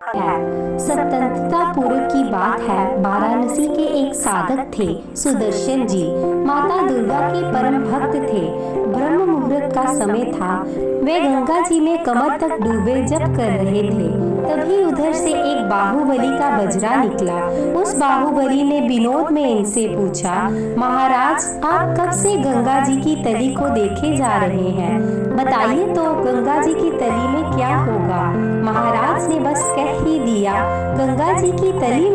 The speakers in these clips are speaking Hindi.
है। स्वतंत्रता पूर्व की बात है। वाराणसी के एक साधक थे सुदर्शन जी। माता दुर्गा के परम भक्त थे। ब्रह्म मुहूर्त का समय था। वे गंगा जी में कमर तक डूबे जप कर रहे थे। तभी उधर से एक बाहुबली का बजरा निकला। उस बाहुबली ने विनोद में इनसे पूछा, महाराज आप कब से गंगा जी की तली को देखे जा रहे हैं? बताइए तो गंगा जी की तली में क्या होगा? महाराज ने बस कह ही दिया, गंगा जी की तली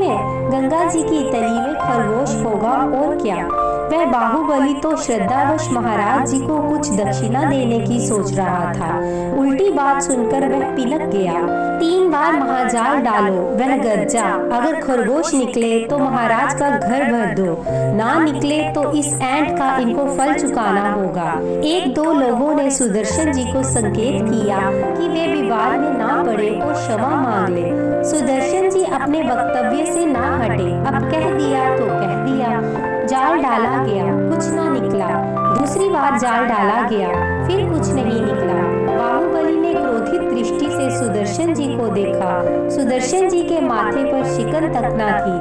में खरगोश होगा और क्या। वह बाहुबली तो श्रद्धावश महाराज जी को कुछ दक्षिणा देने की सोच रहा था। उल्टी बात सुनकर वह पिनक गया। 3 बार महाजाल डालो, वह गरजा, अगर खरगोश निकले तो महाराज का घर भर दो, ना निकले तो इस ऐंठ का इनको फल चुकाना होगा। 1-2 लोगों ने सुदर्शन जी को संकेत किया कि वे विवाद में ना पड़े और क्षमा मांग ले। सुदर्शन जी अपने वक्तव्य से ना हटे। अब कह दिया तो कह दिया। जाल डाला गया, कुछ ना निकला। दूसरी बार जाल डाला गया, फिर कुछ नहीं निकला। बाहुबली ने क्रोधित दृष्टि से सुदर्शन जी को देखा। सुदर्शन जी के माथे पर शिकन तक न थी।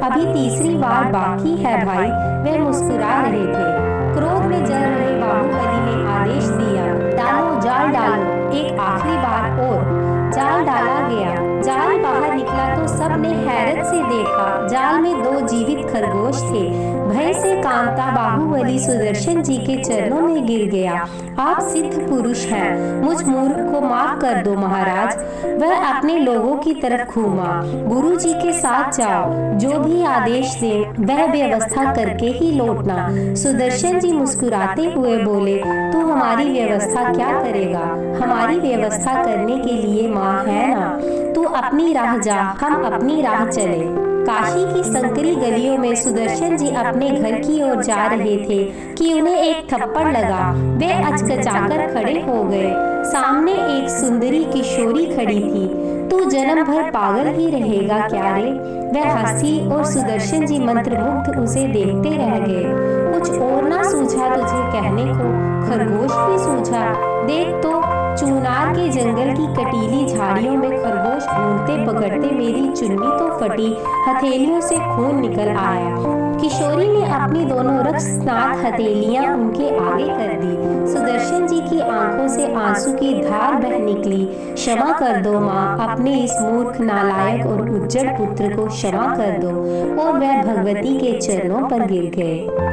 अभी तीसरी बार बाकी है भाई, वे मुस्कुरा रहे थे। क्रोध में जल रहे बाहुबली ने आदेश दिया, डालो जाल डालो। एक आखिरी बार और जाल डाला गया। जाल बाहर निकला तो सबने हैरत से देखा, जाल में 2 जीवित खरगोश थे। भय से कांपता बाहुबली सुदर्शन जी के चरणों में गिर गया। आप सिद्ध पुरुष हैं, मुझ मूर्ख को माफ कर दो महाराज। वह अपने लोगों की तरफ घूमा। गुरु जी के साथ जाओ, जो भी आदेश दे वह व्यवस्था करके ही लौटना। सुदर्शन जी मुस्कुराते हुए बोले, तू हमारी व्यवस्था क्या करेगा? हमारी व्यवस्था करने के लिए माँ है ना। तू अपनी राह जा, हम अपनी राह चले। काशी की संकरी गलियों में सुदर्शन जी अपने घर की ओर जा रहे थे कि उन्हें एक थप्पड़ लगा। वे अचकचाकर खड़े हो गए। सामने एक सुंदरी किशोरी खड़ी थी। तू जन्म भर पागल ही रहेगा क्या रे? वह हंसी और सुदर्शन जी मंत्रमुग्ध उसे देखते रह गए। कुछ और ना सूझा तुझे कहने को? खरगोश भी सूझा। देख तो चूनार के जंगल की कटीली झाड़ियों में खरगोश ढूंढते पकड़ते मेरी चुन्नी तो फटी, हथेलियों से खून निकल आया। किशोरी ने अपनी दोनों रक्तस्नात हथेलियां उनके आगे कर दी। सुदर्शन जी की आंखों से आंसू की धार बह निकली। क्षमा कर दो माँ, अपने इस मूर्ख, नालायक और उज्जड़ पुत्र को क्षमा कर दो। और वह भगवती के चरणों पर गिर गए।